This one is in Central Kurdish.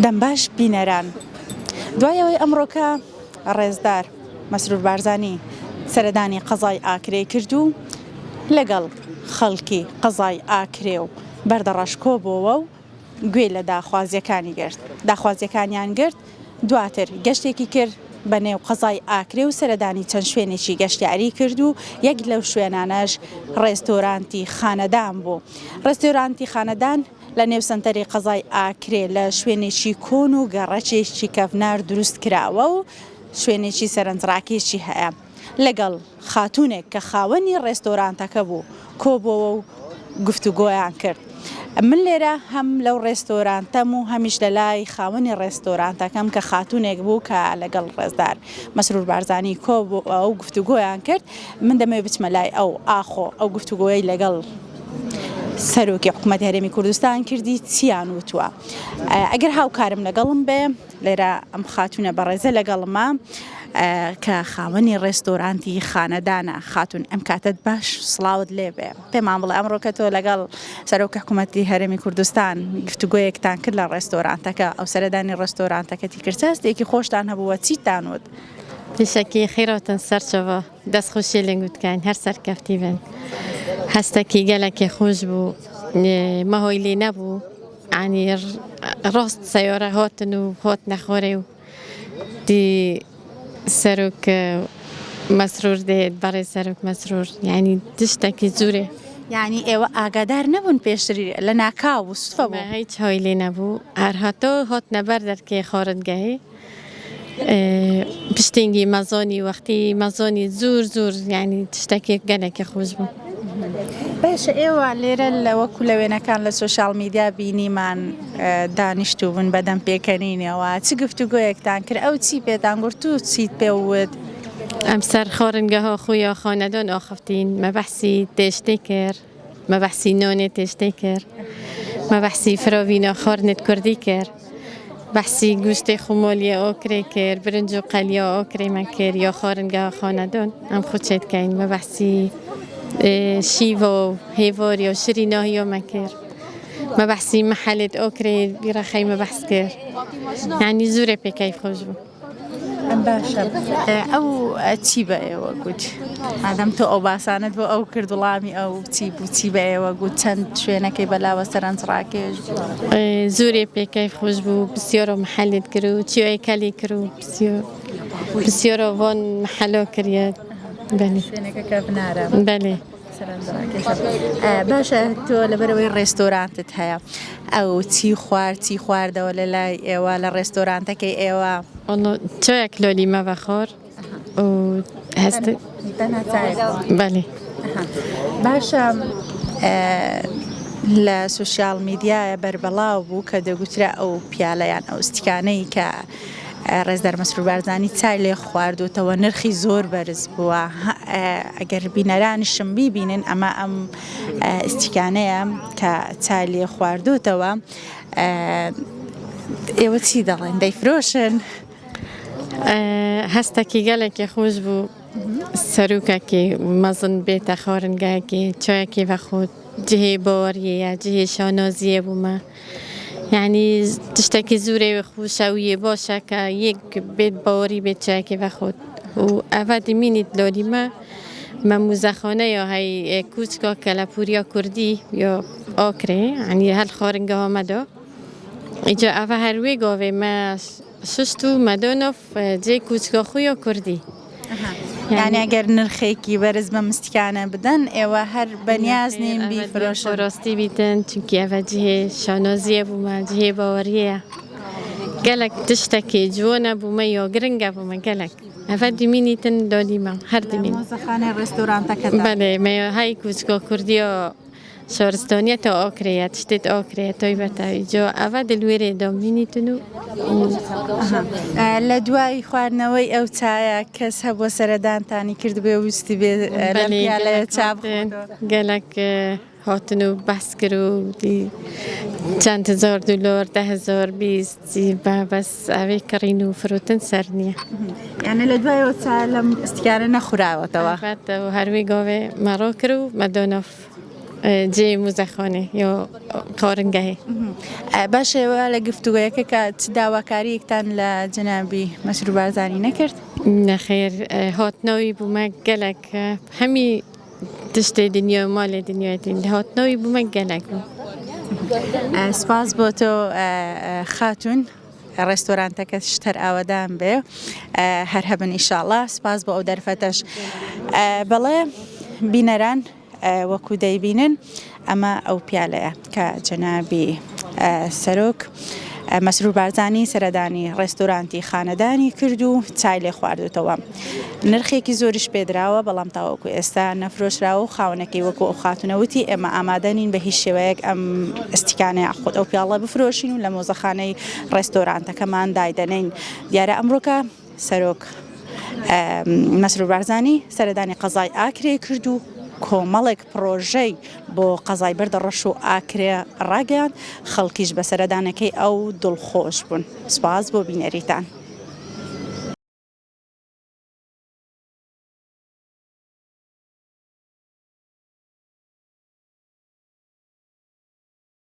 دەمباش بینەران دوایەوەی ئەمڕۆکە ڕێزدار مەسرور بارزانی سەردانی قەزای ئاکرێ کرد و لەگەڵ خەڵکی قەزای ئاکرێ و بەردەڕەش کۆبووەوە و گوێ لە داخوازیەکانیان گرت دواتر گەشتێکی کرد بە نێو قەزای ئاکرێ و سەردانی چەند شوێنێکی گەشتیاری کرد و یەک لەو شوێنانەش ڕێستۆرانتی خانەدان بوو. ڕێستۆرانتی خانەدان لە نێو سنتەری قەزای ئاکرێ لە شوێنێکی کۆن و گەڕەکێکی کەفنار دروست کراوە و شوێنێکی سەرنجڕاکێکی هەیە لەگەڵ خاتوونێک کە خاوەنی ڕێستۆرانتەکە بوو کۆبووەوە و گفتوگۆیان کرد. من لێرە هەم لەو ڕێستۆرانتەم و هەمیش لە لای خاوەنی ڕێستۆرانتەکەم کە خاتوونێک بوو کە لەگەڵ ڕێزدار مەسرور بارزانی کۆبوو ئەو گفتوگۆیان کرد. من دەمەوێت بچمە لای ئەو ئاخۆ ئەو گفتوگۆی لەگەڵ سەرۆکی حکوومەتی هەرێمی کوردستان کردی چیان وتووە. ئەگەر هاوکارم لەگەڵم بێ لێرە ئەم خاتوونە بەڕێزە لەگەڵما کە خاوەنی ڕێستۆرانتی خانەدانە. خاتون ئەم کاتت باش سڵاوت لێ بێ پێمان بڵێ ئەمڕۆکە تۆ لەگەڵ سەرۆکی حکوومەتی هەرێمی کوردستان گفتوگۆیەکتان کرد لە ڕێستۆرانتەکە ئەو سەردانی ڕێستۆرانتەکەتی کردستێکی خۆشتان هەبووە چیتان وت؟ پیشەکی خیرەوتن سەرچەوە دەستخۆشی لێنگوتکان هەر سەرکەفتی بن هەستێکی گەلێکی خۆش بوو مەهۆی لێ نەبوو عنی ڕاست سەیارە هاتن و هات نەخۆرێ و دی سەرۆک مەسرور دێت بەڕێ سەرۆک مەسرور یعنی تشتێکی زۆرێ. یعنی ئێوە ئاگادار نەبوون پێشتری لە ناکاو و سوفە بوو؟ هیچ هۆی لێ نەبوو هەر هاتۆ هات نەبەر دەرکێ خۆردگەهی پشتینگی مەزۆنی وەختی مەزۆنی زۆر یعنی تشتێکی گەلێکی خۆش بوو. باشە ئێوە لێرە لە وەکو لە وێنەکان لە سۆشال میدیا بینیمان دانیشتو بوون بەدەم پێکەنینەوە چ گفتوگۆیەکتان کرد ئەو چی پێتان گوت و چیت پێوت؟ ئەم سەر خۆرنگەها خویا خانەدان ئاخفتین مەبەحسی تێشتێ کرد مەبەحسی نۆنێ تێشتێ کرد مەبەحسی فراوینە خۆرنت کوردی کرد بەحسی گوشتی خمۆلیە ئۆکرێ کرد برنج و قەلیا ئۆکرێمە کرد یا خۆرنگەها خانەدان ئەم خوچێت کەین مەبەحسی شیوە و هێواری و شریناهی و مەکرد مەبەحسی مەحەلت ئۆکرێ بیرەخەی مەبەحس کرد یعنی زۆرێ پێکەیف خۆش بوو. باشە ئەو چی بە ئێوە گوت مادەم تۆ ئەو باسانت بۆ ئەو کرد وڵامی ئەو چی بوو چی بە ئێوە گوت چەند شوێنەکەی بەلاوە سەرنجڕاکێش بوو زۆرێ پێکەیف خۆش بوو بسیۆرە مەحەلت کرد و چیۆی کەلی کرد و بسیۆرە وان مەحەلۆ کردێت شوێنەکە بنارە بەێ. باشە تۆ لەبەرەوەی ڕێستۆرانتت هەیە ئەو چی خواردەوە لە لای ئێوە لە ڕێستۆرانتەکەی ئێوە؟ چۆیەک لۆلی مەوە خۆر و هەست بەێ. باشە لە سوشیال میدیایە بەربەڵاو بوو کە دەگوترا ئەو پیالەیان ئەو ستیکانەی کە ڕێزدار مەسرور بارزانی چای لێ خواردوتەوە نرخی زۆر بەرز بووە ئەگەر بینەرانیشم بیبینن ئەمە ئەم ئستیکانەیە کە چای لێ خواردوتەوە ئێوە چی دەڵێن دەیفرۆشن؟ هەستێکی گەلێکی خۆش بوو سەرۆکێکی مەزن بێتە خۆرنگایەکی چایەکی بەخۆت جهێ باوەریە جهێ شانۆزیە بوومە یعنی تشتێکی زۆرێ خوشەویە باشە کە یەک بێت باوەری بێت چایەکی بەخۆت و ئەڤە دمینیت لۆلیمە مەموزەخانەیە هەی کوچکە کە لە پوریا کوردی یا ئاکرێ عنی هەل خۆرنگەها مەدا ئیجا ئەڤە هەروێ گاوێ مە ششت و مەدۆنۆف جێ کوچکە خویا کوردی. یعنی ئەگەر نرخێکی بەرز بە مستیکانە بدەن ئێوە هەر بەنیاز نین بیفرۆشن ڕاستی بیتن چونکی ئەڤە جهێ شانۆزیە بوومە جهێ باوەریە گەلک تشتێکی جوۆنە بوومە یا گرنگە بوومە گەلک ئەڤە دیمینیتن دۆلیمە هەر دمین مۆزەخانەی ڕێستۆرانتەکە بەێ مە هەی کوچکۆ کوردیە شارستانیەتە ئۆکرەیە تشتێت ئۆکرێ تۆی بەتاوی جۆ ئەڤە دلوێرێ دۆمینیتن و لە دوای خواردنەوەی ئەو چایە کەس هەبووە سەردانتانی کرد بێ وستی بێ لە چاپ گەلک هاتن و بەس کرد و چەند هزار دلار 10,000 20 بەس ئەوێ کڕین و فرۆتن سەر نییە یعنی لە دوایەوە چای لەم ئستیکانە نەخوراوەتەوە هەروێ گاوێ مەڕۆ کرد و مەدۆنۆف جێ موزەخانێ یا قارنگەهێ. باشەوە لە گفتوگویەکە کە چ داواکاریەکتان لە جەنابی مەسرور بارزانی نەکرد؟ نەخێر هاتنەوەی بوومە گەلک هەمی تشتێ دنیا و ماڵێ دنیاتی هاتنەوەی بوومە گەلک بوو. سپاس بۆ تۆ خاتون ڕێستۆرانتەکە شتەر ئاوەدان بێ هەر هەبن ئیشاڵڵا سپاس بۆ ئەو دەرفەتەش بەڵێ بینەران وەکو دەیبینن ئەمە ئەو پیالەیە کە جەنابی سەرۆک مەسرور بارزانی سەردانی ڕێستۆرانتی خانەدانی کرد و چای لێ خواردوتەوە. نرخێکی زۆریش پێدراوە بەڵام تاوەکو ئێستا نەفرۆشراوە و خاونەکەی وەکو ئەو خاتونەوتی ئێمە ئامادەنین بە هیچ شێوەیەک ئەم ئەستیکانەیە خۆت ئەو پیاڵە بفرۆشین و لە مۆزەخانەی ڕێستۆرانتەکەمان دایدەنین. دیارە ئەمڕۆکە سەرۆک مەسرور بارزانی سەردانی قەزای ئاکرێ کرد و کۆمەڵێک پرۆژەی بۆ قەزای بەردە ڕەش و ئاکرێ ڕاگەیان خەڵکیش بە سەردانەکەی ئەو دڵخۆش بوون. سپاس بۆ بینەریتان.